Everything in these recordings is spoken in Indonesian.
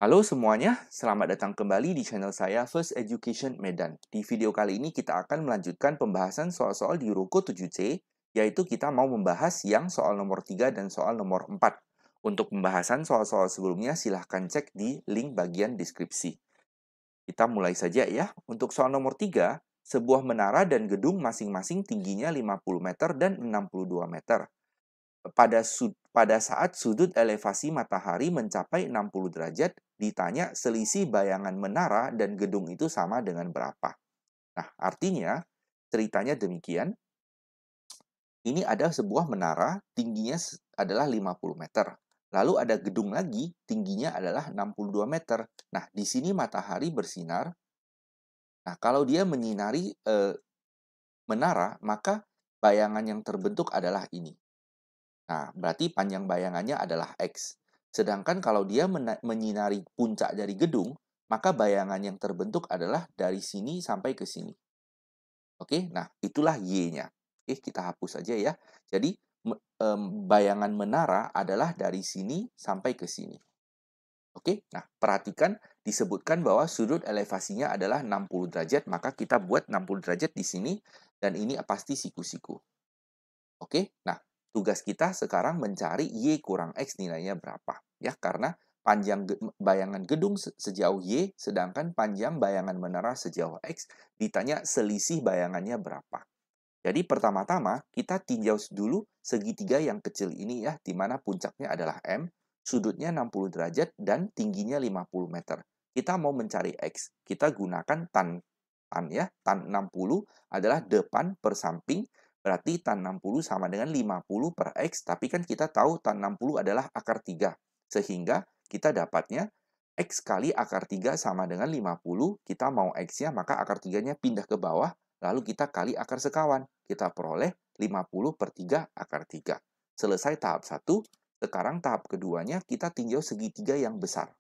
Halo semuanya, selamat datang kembali di channel saya First Education Medan. Di video kali ini kita akan melanjutkan pembahasan soal-soal di Ruko 7C, yaitu kita mau membahas yang soal nomor 3 dan soal nomor 4. Untuk pembahasan soal-soal sebelumnya silahkan cek di link bagian deskripsi. Kita mulai saja ya. Untuk soal nomor 3, sebuah menara dan gedung masing-masing tingginya 50 meter dan 62 meter. Pada saat sudut elevasi matahari mencapai 60 derajat, ditanya selisih bayangan menara dan gedung itu sama dengan berapa. Nah, artinya ceritanya demikian. Ini ada sebuah menara, tingginya adalah 50 meter. Lalu ada gedung lagi, tingginya adalah 62 meter. Nah, di sini matahari bersinar. Nah, kalau dia menyinari menara, maka bayangan yang terbentuk adalah ini. Nah, berarti panjang bayangannya adalah X. Sedangkan kalau dia menyinari puncak dari gedung, maka bayangan yang terbentuk adalah dari sini sampai ke sini. Oke, nah itulah Y-nya. Oke, kita hapus saja ya. Jadi, bayangan menara adalah dari sini sampai ke sini. Oke, nah perhatikan disebutkan bahwa sudut elevasinya adalah 60 derajat, maka kita buat 60 derajat di sini, dan ini pasti siku-siku. Oke, nah tugas kita sekarang mencari Y kurang X nilainya berapa. Ya, karena panjang bayangan gedung sejauh Y, sedangkan panjang bayangan menara sejauh X, ditanya selisih bayangannya berapa. Jadi pertama-tama kita tinjau dulu segitiga yang kecil ini ya, di mana puncaknya adalah M, sudutnya 60 derajat, dan tingginya 50 meter. Kita mau mencari X, kita gunakan tan ya, tan 60 adalah depan per samping, berarti tan 60 sama dengan 50 per X, tapi kan kita tahu tan 60 adalah akar 3, sehingga kita dapatnya X kali akar 3 sama dengan 50, kita mau X-nya, maka akar 3-nya pindah ke bawah, lalu kita kali akar sekawan. Kita peroleh 50 per 3 akar 3. Selesai tahap 1, sekarang tahap keduanya kita tinjau segitiga yang besar.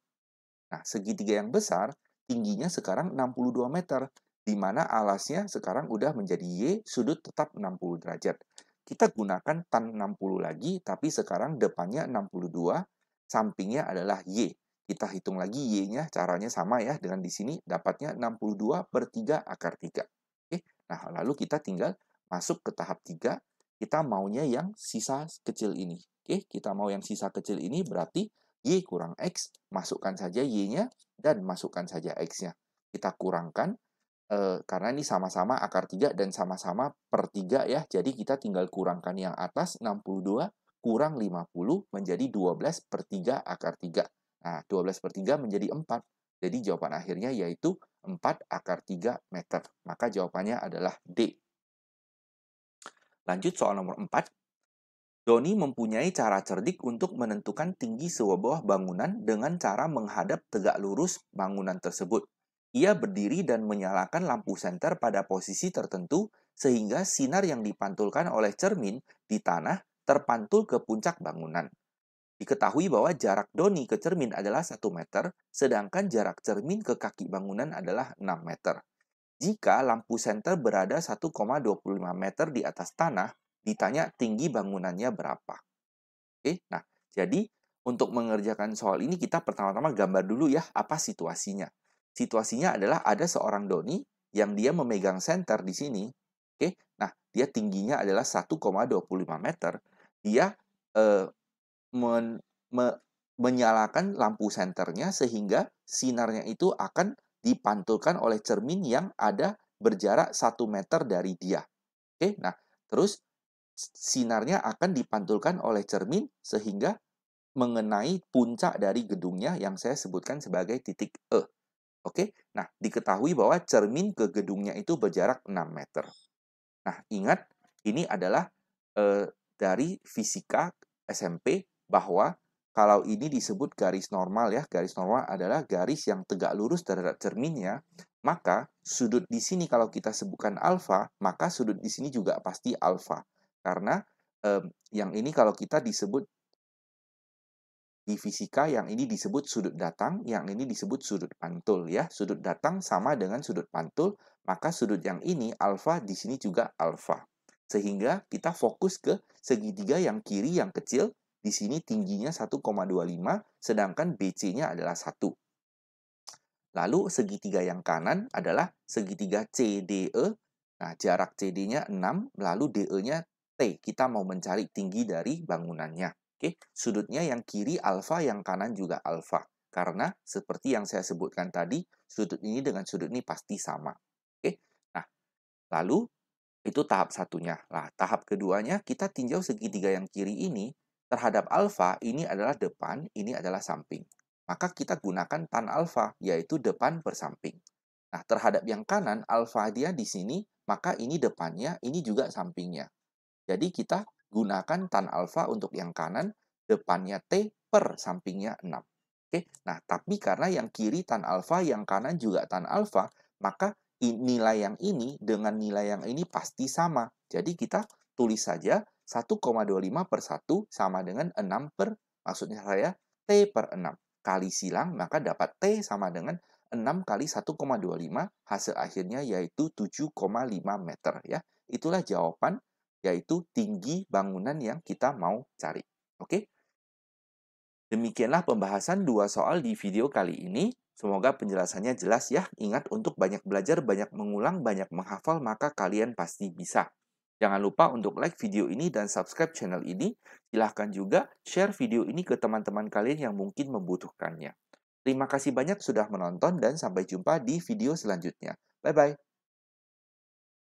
Nah, segitiga yang besar, tingginya sekarang 62 meter, di mana alasnya sekarang udah menjadi Y, sudut tetap 60 derajat. Kita gunakan tan 60 lagi, tapi sekarang depannya 62, sampingnya adalah Y. Kita hitung lagi Y-nya, caranya sama ya, dengan di sini dapatnya 62 per 3 akar 3. Oke, nah lalu kita tinggal masuk ke tahap 3, kita maunya yang sisa kecil ini. Oke, kita mau yang sisa kecil ini berarti Y kurang X, masukkan saja Y-nya, dan masukkan saja X-nya. Kita kurangkan, karena ini sama-sama akar 3 dan sama-sama per 3 ya, jadi kita tinggal kurangkan yang atas 62 kurang 50 menjadi 12 per 3 akar 3. Nah, 12 per 3 menjadi 4. Jadi jawaban akhirnya yaitu 4 akar 3 meter. Maka jawabannya adalah D. Lanjut soal nomor 4. Doni mempunyai cara cerdik untuk menentukan tinggi sebuah bangunan dengan cara menghadap tegak lurus bangunan tersebut. Ia berdiri dan menyalakan lampu senter pada posisi tertentu sehingga sinar yang dipantulkan oleh cermin di tanah terpantul ke puncak bangunan. Diketahui bahwa jarak Doni ke cermin adalah 1 meter, sedangkan jarak cermin ke kaki bangunan adalah 6 meter. Jika lampu senter berada 1,25 meter di atas tanah, ditanya tinggi bangunannya berapa. Oke, nah jadi untuk mengerjakan soal ini kita pertama-tama gambar dulu ya apa situasinya. Situasinya adalah ada seorang Doni yang dia memegang senter di sini. Oke, nah dia tingginya adalah 1,25 meter. Dia eh, men, me- menyalakan lampu senternya sehingga sinarnya itu akan dipantulkan oleh cermin yang ada berjarak 1 meter dari dia. Oke, nah terus sinarnya akan dipantulkan oleh cermin sehingga mengenai puncak dari gedungnya yang saya sebutkan sebagai titik E. Oke, nah diketahui bahwa cermin ke gedungnya itu berjarak 6 meter. Nah, ingat ini adalah dari fisika SMP bahwa kalau ini disebut garis normal ya, garis normal adalah garis yang tegak lurus terhadap cerminnya, maka sudut di sini kalau kita sebutkan alfa, maka sudut di sini juga pasti alfa. Karena yang ini kalau kita disebut di fisika, yang ini disebut sudut datang, yang ini disebut sudut pantul ya. Sudut datang sama dengan sudut pantul, maka sudut yang ini alfa di sini juga alfa. Sehingga kita fokus ke segitiga yang kiri yang kecil, di sini tingginya 1,25, sedangkan BC-nya adalah 1. Lalu segitiga yang kanan adalah segitiga CDE. Nah, jarak CD-nya 6, lalu DE-nya T. Kita mau mencari tinggi dari bangunannya. Oke, sudutnya yang kiri alfa, yang kanan juga alfa. Karena seperti yang saya sebutkan tadi, sudut ini dengan sudut ini pasti sama. Oke, nah lalu itu tahap satunya. Nah, tahap keduanya kita tinjau segitiga yang kiri ini terhadap alfa, ini adalah depan, ini adalah samping. Maka kita gunakan tan alfa, yaitu depan per samping. Nah, terhadap yang kanan, alfa dia di sini, maka ini depannya, ini juga sampingnya. Jadi kita gunakan tan alfa untuk yang kanan, depannya T per sampingnya 6. Oke, nah tapi karena yang kiri tan alfa, yang kanan juga tan alfa, maka nilai yang ini dengan nilai yang ini pasti sama. Jadi kita tulis saja 1,25 per 1 sama dengan 6 per, maksudnya saya T per 6. Kali silang, maka dapat T sama dengan 6 kali 1,25, hasil akhirnya yaitu 7,5 meter. Ya. Itulah jawaban, yaitu tinggi bangunan yang kita mau cari. Oke? Demikianlah pembahasan dua soal di video kali ini. Semoga penjelasannya jelas ya. Ingat untuk banyak belajar, banyak mengulang, banyak menghafal, maka kalian pasti bisa. Jangan lupa untuk like video ini dan subscribe channel ini. Silahkan juga share video ini ke teman-teman kalian yang mungkin membutuhkannya. Terima kasih banyak sudah menonton dan sampai jumpa di video selanjutnya. Bye-bye.